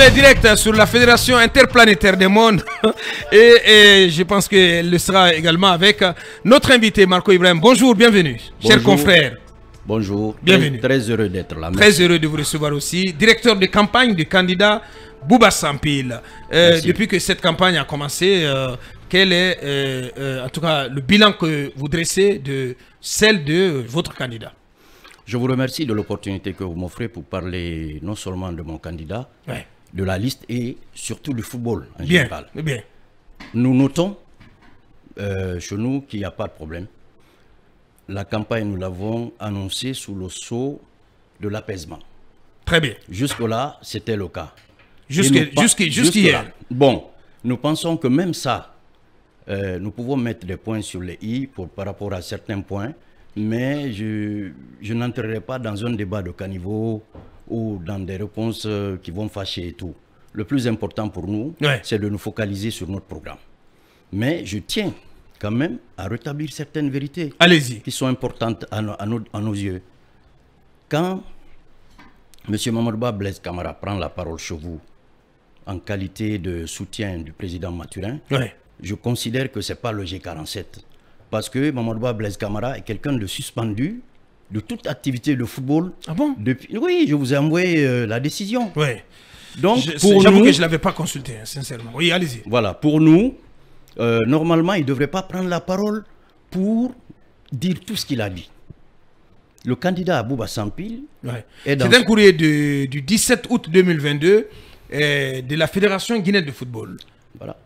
est direct sur la Fédération interplanétaire des mondes et je pense qu'elle le sera également avec notre invité Marco Ibrahim. Bonjour, bienvenue, chers confrères. Bonjour, bienvenue. Très heureux d'être là. Très heureux de vous recevoir aussi. Directeur de campagne du candidat Bouba Sampil. Depuis que cette campagne a commencé, quel est en tout cas le bilan que vous dressez de celle de votre candidat? Je vous remercie de l'opportunité que vous m'offrez pour parler non seulement de mon candidat, de la liste et surtout du football en général. Bien. Nous notons chez nous qu'il n'y a pas de problème. La campagne, nous l'avons annoncée sous le sceau de l'apaisement. Très bien. Jusque-là, c'était le cas. Jusqu'hier. Bon, nous pensons que même ça, nous pouvons mettre des points sur les i par rapport à certains points, mais je n'entrerai pas dans un débat de caniveau ou dans des réponses qui vont fâcher et tout. Le plus important pour nous, c'est de nous focaliser sur notre programme. Mais je tiens quand même à rétablir certaines vérités qui sont importantes à nos yeux. Quand M. Mamadou Blaise Camara prend la parole chez vous en qualité de soutien du président Mathurin, je considère que ce n'est pas le G47. Parce que Mamadou Blaise Camara est quelqu'un de suspendu de toute activité de football. Ah bon? Oui, je vous ai envoyé la décision. Oui. Donc, j'avoue que je ne l'avais pas consulté, hein, sincèrement. Oui, allez-y. Voilà, pour nous, normalement, il ne devrait pas prendre la parole pour dire tout ce qu'il a dit. Le candidat Bouba Sampil c'est un courrier du 17 août 2022 de la Fédération guinéenne de football. Voilà.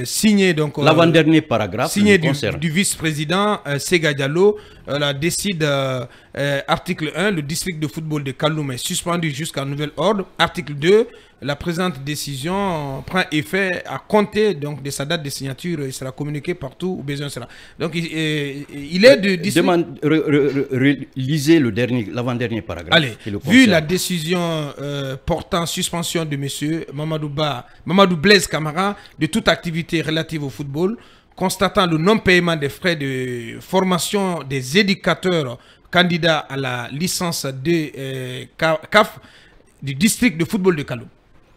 Signé donc l'avant-dernier paragraphe signé du vice-président Sega Diallo, décide article 1, le district de football de Kaloum est suspendu jusqu'à nouvel ordre. Article 2, la présente décision prend effet à compter donc de sa date de signature. Il sera communiqué partout où besoin sera. Donc il est de district... lisez l'avant-dernier paragraphe. Allez, vu la décision portant suspension de monsieur Mamadou Blaise Camara de toute activité relative au football, constatant le non-paiement des frais de formation des éducateurs candidats à la licence de CAF du district de football de Kaloum.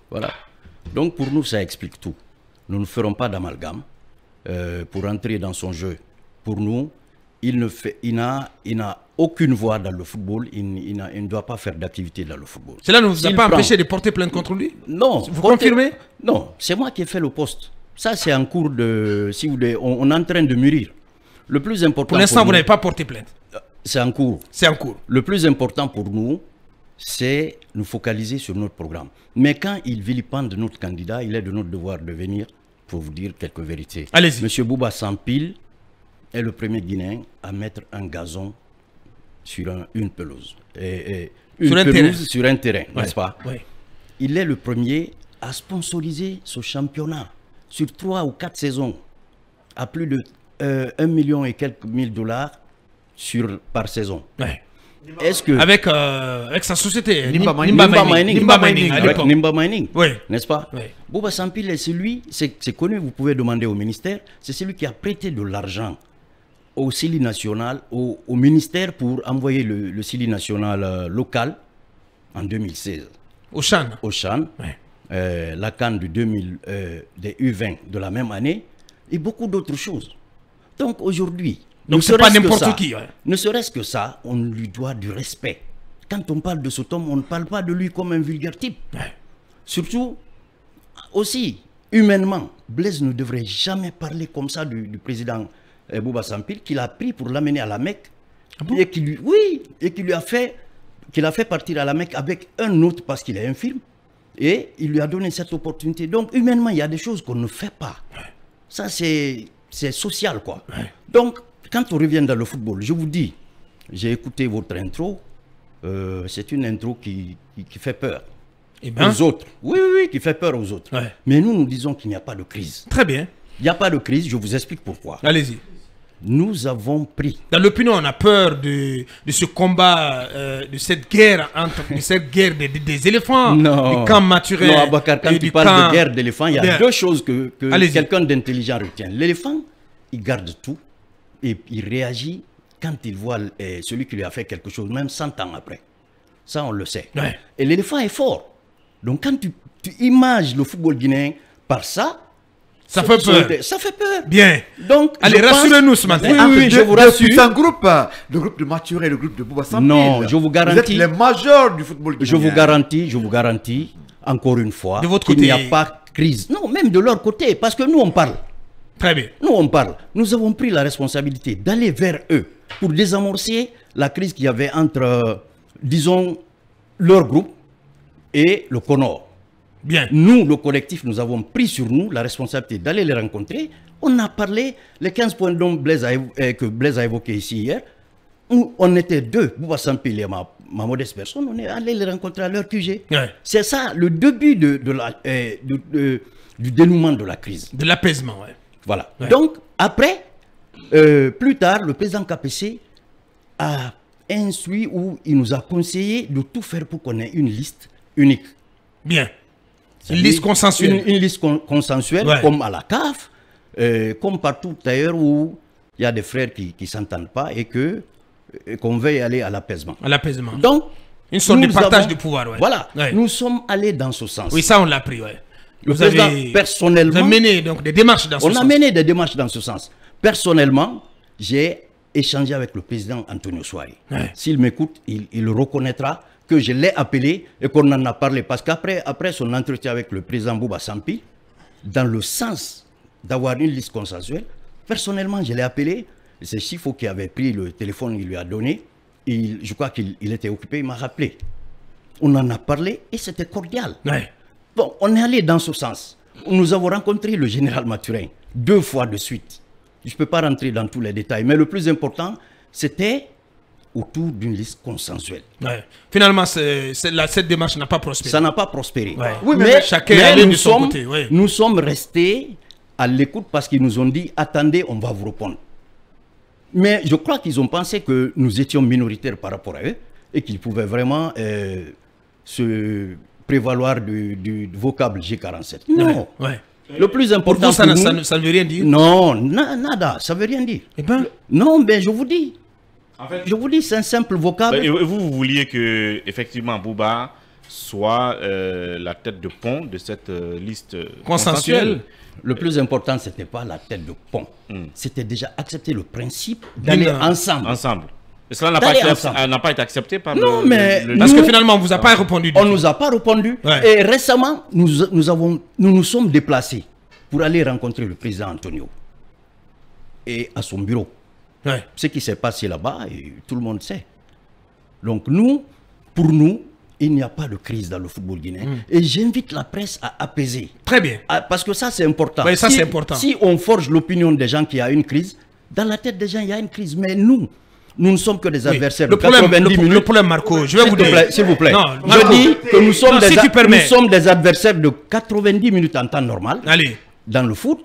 Voilà. Donc pour nous, ça explique tout. Nous ne ferons pas d'amalgame pour entrer dans son jeu. Pour nous, il n'a aucune voix dans le football. Il ne doit pas faire d'activité dans le football. Cela ne vous a pas empêché de porter plainte contre lui? Non. Vous confirmez? Non, c'est moi qui ai fait le poste. Ça, c'est en cours de... Si vous voulez, on est en train de mûrir. Le plus important... Pour l'instant, vous n'avez pas porté plainte? C'est en cours. C'est en cours. Le plus important pour nous, c'est nous focaliser sur notre programme. Mais quand il vilipende notre candidat, il est de notre devoir de venir pour vous dire quelques vérités. Allez-y. Monsieur Bouba Sampil est le premier Guinéen à mettre un gazon sur une pelouse. Sur un terrain, n'est-ce pas? Il est le premier à sponsoriser ce championnat sur 3 ou 4 saisons à plus de 1 million et quelques mille dollars par saison. Est-ce que avec sa société Nimba Mining, n'est-ce pas? Bouba Sampil c'est connu, vous pouvez demander au ministère, c'est celui qui a prêté de l'argent au CILI national, au ministère pour envoyer le CILI national local en 2016. Au Chan. La CAN des U20 de la même année et beaucoup d'autres choses. Donc aujourd'hui, donc c'est pas n'importe qui. Ne serait-ce que ça, on lui doit du respect. Quand on parle de cet homme, on ne parle pas de lui comme un vulgaire type. Surtout, aussi, humainement, Blaise ne devrait jamais parler comme ça du président Bouba Sampil, qu'il a pris pour l'amener à la Mecque. Et qu'il a fait partir à la Mecque avec un autre parce qu'il est infirme. Et il lui a donné cette opportunité. Donc, humainement, il y a des choses qu'on ne fait pas. Ça, c'est social, quoi. Donc, quand on revient dans le football, je vous dis, j'ai écouté votre intro. C'est une intro qui fait peur aux autres. Oui, qui fait peur aux autres. Mais nous disons qu'il n'y a pas de crise. Très bien. Il n'y a pas de crise, je vous explique pourquoi. Allez-y. Nous avons pris... Dans l'opinion, on a peur de ce combat, de cette guerre des éléphants, du camp Mathurin. Non, Abakar, quand tu parles de guerre d'éléphants, il y a deux choses que quelqu'un d'intelligent retient. L'éléphant, il garde tout et il réagit quand il voit celui qui lui a fait quelque chose, même 100 ans après. Ça, on le sait. Et l'éléphant est fort. Donc, quand tu images le football guinéen par ça. Ça fait peur. Ça fait peur. Bien. Donc, allez, rassurez-nous ce matin. Oui, je vous rassure. C'est un groupe, le groupe de Maturé et le groupe de Bouba Sampil. Non, je vous garantis. Vous êtes les majeurs du football guinéen. Je vous garantis, encore une fois, de votre qu'il côté, n'y a pas crise. Non, même de leur côté, parce que nous, on parle. Très bien. Nous, on parle. Nous avons pris la responsabilité d'aller vers eux pour désamorcer la crise qu'il y avait entre, disons, leur groupe et le CONOR. Bien. Nous, le collectif, nous avons pris sur nous la responsabilité d'aller les rencontrer. On a parlé, les 15 points dont que Blaise a évoqué ici hier, on était deux, Bouba Sampil et ma modeste personne, on est allé les rencontrer à leur QG. Ouais. C'est ça, le début du dénouement de la crise. De l'apaisement, ouais. Voilà. Ouais. Donc, après, plus tard, le président KPC a instruit ou il nous a conseillé de tout faire pour qu'on ait une liste unique. Bien. Une liste consensuelle. Une liste consensuelle, Ouais. comme à la CAF, comme partout d'ailleurs où il y a des frères qui ne s'entendent pas et qu'on veille aller à l'apaisement. À l'apaisement. Donc, Une sorte de nous partage avons- de pouvoir, ouais. Voilà, Ouais. nous sommes allés dans ce sens. Oui, ça, on l'a pris, ouais. Le Vous président, avez personnellement, mené donc des démarches dans ce on sens. a mené des démarches dans ce sens. Personnellement, j'ai échangé avec le président Antonio Soares. Ouais. S'il m'écoute, il reconnaîtra que je l'ai appelé et qu'on en a parlé. Parce qu'après son entretien avec le président Bouba Sampil, dans le sens d'avoir une liste consensuelle, personnellement, je l'ai appelé. C'est Chifo qui avait pris le téléphone, il lui a donné. Je crois qu'il était occupé, il m'a rappelé. On en a parlé et c'était cordial. Ouais. Bon, on est allé dans ce sens. Nous avons rencontré le général Mathurin 2 fois de suite. Je ne peux pas rentrer dans tous les détails, mais le plus important, c'était autour d'une liste consensuelle. Ouais. Finalement, cette démarche n'a pas prospéré. Ça n'a pas prospéré. Ouais. Oui, mais chacun allait de nous son côté, ouais. nous sommes restés à l'écoute parce qu'ils nous ont dit « Attendez, on va vous répondre ». Mais je crois qu'ils ont pensé que nous étions minoritaires par rapport à eux et qu'ils pouvaient vraiment se prévaloir du vocable G47. Non. Ouais. Ouais. Le plus Pour important vous, ça, pour ne- nous- ça ne veut rien dire. Non, nada, ça veut rien dire. Eh ben, Non, mais je vous dis. En fait, Je vous dis, c'est un simple vocable. et vous vouliez que, effectivement, Bouba soit la tête de pont de cette liste consensuel. Le plus important, ce n'était pas la tête de pont. Hmm. C'était déjà accepter le principe d'aller ensemble. Ensemble. Et cela n'a D'aller pas, ensemble. n'a pas été accepté par Non, le... mais le- Parce que Nous- finalement, on ne vous a pas répondu du On tout. ne nous a pas répondu. Ouais. Et récemment, nous nous sommes déplacés pour aller rencontrer le président Antonio. Et à son bureau. Ouais. Ce qui s'est passé là-bas, et tout le monde sait. Donc nous, pour nous, il n'y a pas de crise dans le football guinéen. Et j'invite la presse à apaiser. Très bien. Ah, parce que ça, c'est important. Oui, ça, c'est important. Si on forge l'opinion des gens qu'il y a une crise, dans la tête des gens, il y a une crise. Mais nous ne sommes que des Oui. adversaires Le de problème, 90 minutes. le problème, Marco, je vais vous dire. S'il vous plaît. Non, Je Marco. dis que nous sommes, Non, si tu permets. nous sommes des adversaires de 90 minutes en temps normal Allez. dans le foot.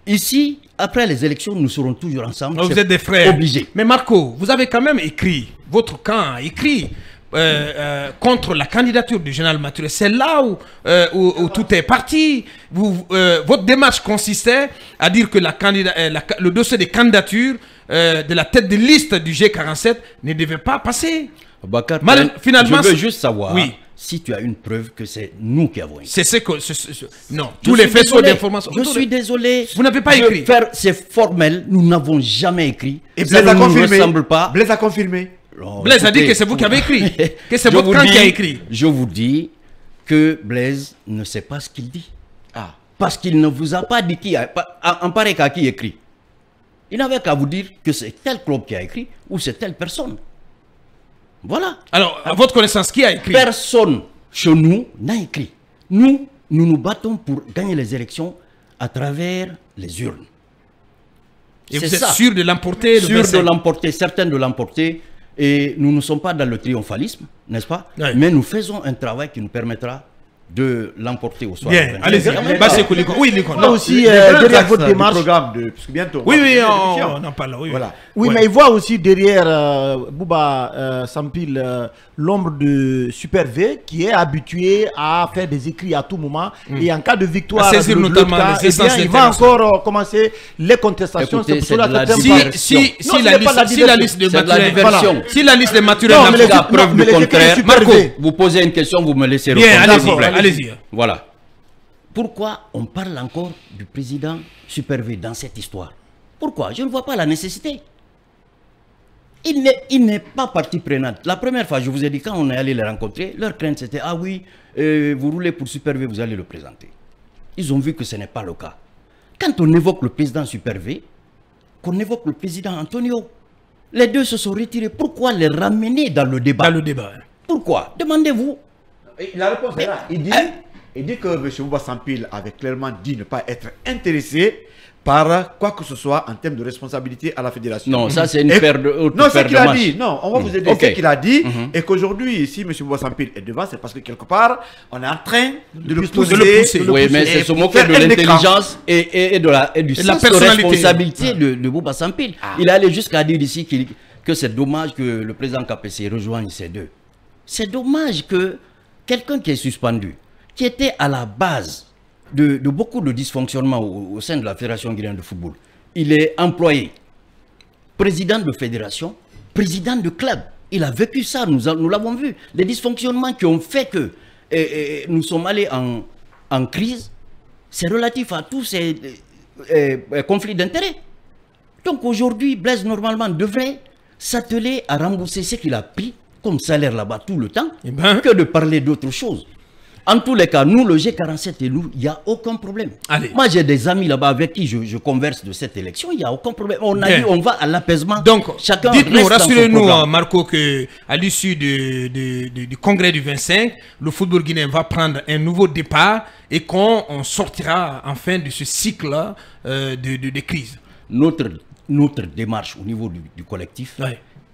Ici, après les élections, nous serons toujours ensemble. Vous C'est êtes des frères. Obligés. Mais Marco, vous avez quand même écrit, votre camp a écrit contre la candidature du général Maturé. C'est là où tout est parti. Votre démarche consistait à dire que le dossier des candidatures de la tête de liste du G47 ne devait pas passer. Bakar, Finalement, je veux juste savoir Oui. si tu as une preuve que c'est nous qui avons écrit. C'est ce que... non, Je tous les suis faisceaux désolé. d'information. Je suis désolé. Vous n'avez pas écrit. C'est formel. Nous n'avons jamais écrit. Et ça Blaise ne a nous confirmé. ressemble pas. Blaise a confirmé. Oh, Blaise a dit écoutez, que c'est vous qui avez écrit. Que c'est je votre vous camp dis- qui a écrit. Je vous dis que Blaise ne sait pas ce qu'il dit. Ah. Parce qu'il ne vous a pas dit en pareil cas qui écrit. Il n'avait qu'à vous dire que c'est tel club qui a écrit ou c'est telle personne. Voilà. Alors, à votre connaissance, qui a écrit? Personne chez nous n'a écrit. Nous nous battons pour gagner les élections à travers les urnes. Et C'est vous êtes ça. sûr de l'emporter? le Sûr 25? de l'emporter, certains de l'emporter. Et nous ne sommes pas dans le triomphalisme, n'est-ce pas? Ouais. Mais nous faisons un travail qui nous permettra de l'emporter au soir. Bien, du 25. allez-y. Bassé Kouliko. Oui, Nicolas. Là aussi, Les grands derrière axes votre du démarche. programme de... Parce que bientôt... Oui, oui, l'émission. on en parle là. Oui, Voilà. Oui, Ouais. mais il voit aussi derrière Bouba Sampil l'ombre de Super V qui est habitué à faire des écrits à tout moment et en cas de victoire, À saisir de l'autre notamment cas, les eh bien, instances il va internationales. encore commencer les contestations. Écoutez, pour c'est cela de la que diversion. Si Non, la ce n'est pas liste, si la liste de C'est de la Mathurin, diversion. si la liste de Mathurin Non, n'a mais pas- les- Jusqu'à preuve mais du les écrits contraire, Super Marco, V. vous posez une question, vous me laissez Bien, répondre. allez-y, s'il vous plaît. allez-y. Voilà. Pourquoi on parle encore du président Super V dans cette histoire? Pourquoi? Je ne vois pas la nécessité. Il n'est pas partie prenante. La première fois, je vous ai dit, quand on est allé les rencontrer, leur crainte c'était, ah oui, vous roulez pour Super V, vous allez le présenter. Ils ont vu que ce n'est pas le cas. Quand on évoque le président Super V, qu'on évoque le président Antonio, les deux se sont retirés. Pourquoi les ramener dans le débat? Dans le débat. Pourquoi? Demandez-vous. La réponse est là. Il dit que M. Bouba Sampil avait clairement dit ne pas être intéressé par quoi que ce soit en termes de responsabilité à la fédération. Non, ça c'est une paire de non, c'est qu'il a dit. Non, on va vous aider. Okay. C'est qu'il a dit. Et qu'aujourd'hui, si M. Bouba Sampil est devant, c'est parce que quelque part, on est en train de le pousser. Oui, mais c'est se moquer de l'intelligence et du sens de responsabilité de Bouba Sampil. Il est allé jusqu'à dire ici que c'est dommage que le président KPC rejoigne ces deux. C'est dommage que quelqu'un qui est suspendu, qui était à la base de beaucoup de dysfonctionnements au sein de la Fédération guinéenne de football, il est employé, président de fédération, président de club. Il a vécu ça, nous l'avons vu. Les dysfonctionnements qui ont fait que nous sommes allés en crise, c'est relatif à tous ces conflits d'intérêts. Donc aujourd'hui, Blaise normalement devrait s'atteler à rembourser ce qu'il a pris comme salaire là-bas tout le temps, que de parler d'autre chose. En tous les cas, nous, le G47 et nous, il n'y a aucun problème. Allez. Moi, j'ai des amis là-bas avec qui je converse de cette élection, il n'y a aucun problème. On a dit, on va à l'apaisement. Donc, dites-nous, rassurez-nous, Marco, qu'à l'issue du congrès du 25, le football guinéen va prendre un nouveau départ et qu'on sortira enfin de ce cycle-là de crise. Notre démarche au niveau du collectif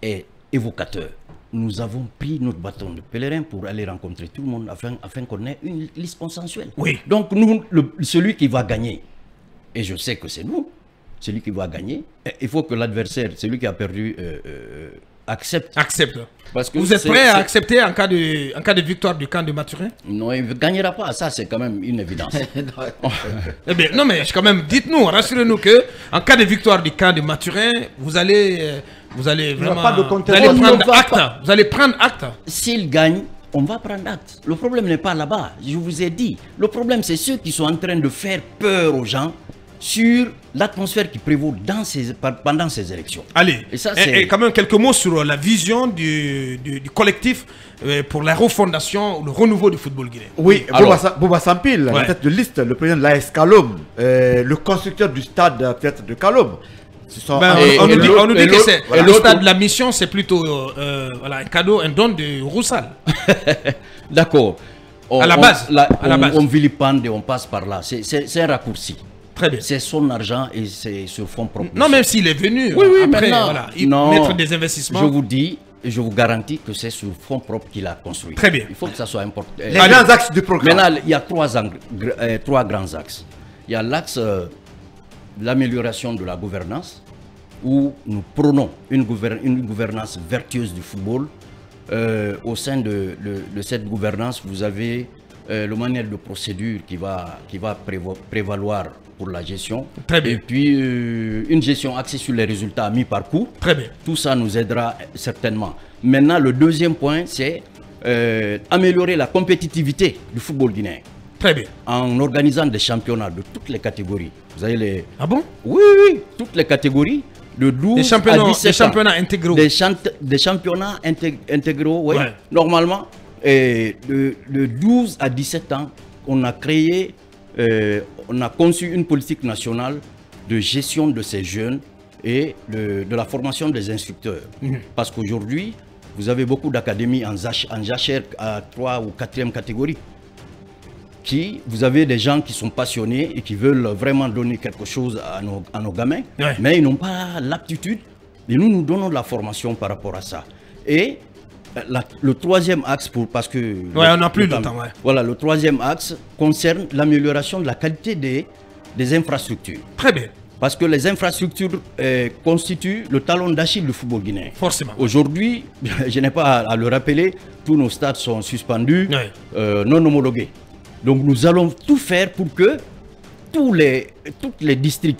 est évocateur. Nous avons pris notre bâton de pèlerin pour aller rencontrer tout le monde afin qu'on ait une liste consensuelle. Oui. Donc, nous, celui qui va gagner, et je sais que c'est nous, celui qui va gagner, il faut que l'adversaire, celui qui a perdu, accepte. Accepte. Parce que vous êtes prêt à accepter en cas de victoire du camp de Mathurin? Non, il ne gagnera pas. Ça, c'est quand même une évidence. Eh bien, non, mais quand même, dites-nous, rassurez-nous que en cas de victoire du camp de Mathurin, vous allez vraiment prendre acte. Vous allez prendre acte. S'il gagne, on va prendre acte. Le problème n'est pas là-bas. Je vous ai dit. Le problème, c'est ceux qui sont en train de faire peur aux gens sur l'atmosphère qui prévaut pendant ces élections. Allez, et quand même quelques mots sur la vision du collectif pour la refondation, le renouveau du football guinéen. Oui, Bouba Sampil, la tête de liste, le président de l'AS Kalom, le constructeur du stade peut-être de Kalom. On nous dit que le stade de la mission, c'est plutôt un cadeau, un don de Roussal. D'accord. À la base. On vilipende et on passe par là. C'est un raccourci. Très bien. C'est son argent et c'est sur fonds propres. Non, même s'il est venu après, mettre des investissements. Je vous dis, et je vous garantis que c'est sur fonds propres qu'il a construit. Très bien. Il faut que ça soit important. Les grands axes du programme. Maintenant, il y a trois grands axes. Il y a l'axe de l'amélioration de la gouvernance, où nous prônons une gouvernance vertueuse du football. Au sein de cette gouvernance, vous avez le manuel de procédure qui va prévaloir pour la gestion. Très bien. Et puis une gestion axée sur les résultats à mi-parcours. Très bien. Tout ça nous aidera certainement. Maintenant, le deuxième point, c'est améliorer la compétitivité du football guinéen. Très bien. En organisant des championnats de toutes les catégories. Vous avez les... Ah bon? Oui, toutes les catégories. De 12 à 17 des championnats intégraux. Des championnats intégraux, oui. Ouais. Normalement, de 12 à 17 ans, on a créé, on a conçu une politique nationale de gestion de ces jeunes et de la formation des instructeurs. Parce qu'aujourd'hui, vous avez beaucoup d'académies en jachère à 3 ou 4e catégorie. Vous avez des gens qui sont passionnés et qui veulent vraiment donner quelque chose à nos gamins, mais ils n'ont pas l'aptitude. Et nous donnons de la formation par rapport à ça. Et le troisième axe, parce que... on n'a plus de temps. Voilà, le troisième axe concerne l'amélioration de la qualité des infrastructures. Très bien. Parce que les infrastructures constituent le talon d'Achille du football guinéen. Forcément. Aujourd'hui, je n'ai pas à le rappeler, tous nos stades sont suspendus, non homologués. Donc nous allons tout faire pour que tous les districts,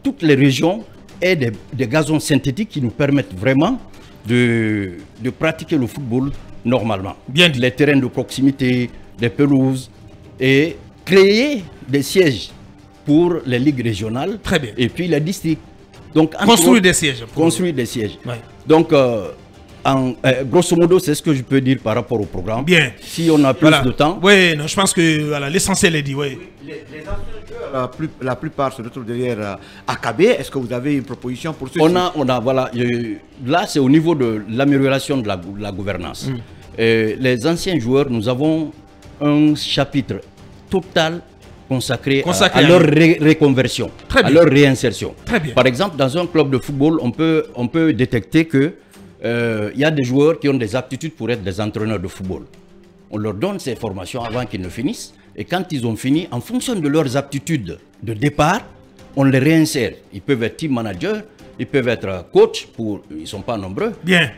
toutes les régions aient des gazons synthétiques qui nous permettent vraiment de pratiquer le football normalement. Bien dit. Les terrains de proximité, des pelouses et créer des sièges pour les ligues régionales. Très bien. Et puis les districts. Donc, Construire des sièges. Construire des sièges. Ouais. Donc, grosso modo, c'est ce que je peux dire par rapport au programme. Bien. Si on a plus Voilà. de temps. Oui, non, je pense que voilà, l'essentiel est dit. Oui. Les anciens joueurs, la plupart se retrouvent derrière AKB. Est-ce que vous avez une proposition pour ceux-ci? On a, voilà, là c'est au niveau de l'amélioration de la gouvernance. Les anciens joueurs, nous avons un chapitre total consacré à leur reconversion, à leur réinsertion. Très bien. Par exemple, dans un club de football, on peut détecter que y a des joueurs qui ont des aptitudes pour être des entraîneurs de football. On leur donne ces formations avant qu'ils ne finissent. Et quand ils ont fini, en fonction de leurs aptitudes de départ, on les réinsère. Ils peuvent être team manager, ils peuvent être coach, ils ne sont pas nombreux. Bien.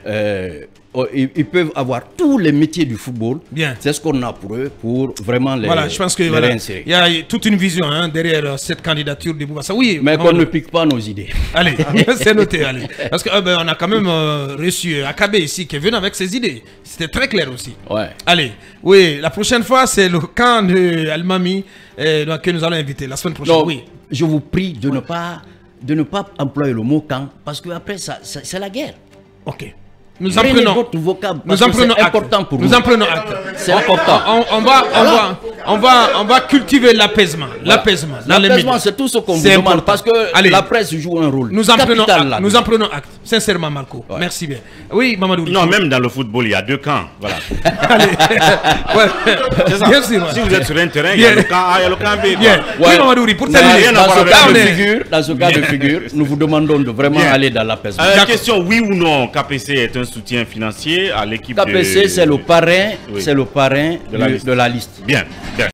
Ils peuvent avoir tous les métiers du football. Bien. C'est ce qu'on a pour eux, pour vraiment les, voilà, je pense que réinsérer. il y a toute une vision derrière cette candidature de Bouba. Oui, mais qu'on ne pique pas nos idées. Allez, c'est noté. Allez. Parce qu'on a quand même reçu AKB ici qui est venu avec ses idées. C'était très clair aussi. Ouais. Allez, oui, la prochaine fois, c'est le camp de Almami que nous allons inviter la semaine prochaine. Non, oui. Je vous prie de ne pas employer le mot camp, parce que après c'est la guerre. Ok. Nous en prenons votre vocable, nous en prenons acte. Important pour nous nous. en prenons acte. C'est important. On va cultiver l'apaisement. L'apaisement dans les médias. C'est tout ce qu'on vous C'est demande, important. parce que Allez. la presse joue un rôle Nous en prenons capital acte. là. Nous en prenons acte. Sincèrement, Marco. Ouais. Merci bien. Oui, Mamadou. Non, même dans le football, il y a deux camps. Voilà. Allez. Ouais. C'est ça. Bien sûr. Si vous êtes sur un terrain, il y a le camp A, il y a le camp B. Bien. quoi. Oui, Mamadou, pour Mais terminer. dans ce cas de Là, figure, dans ce cas de figure, nous vous demandons de vraiment Bien. aller dans l'apaisement. Question, oui ou non, KPC est un soutien financier à l'équipe KPC, c'est le parrain, Oui. c'est le parrain De la de la liste. Bien, bien.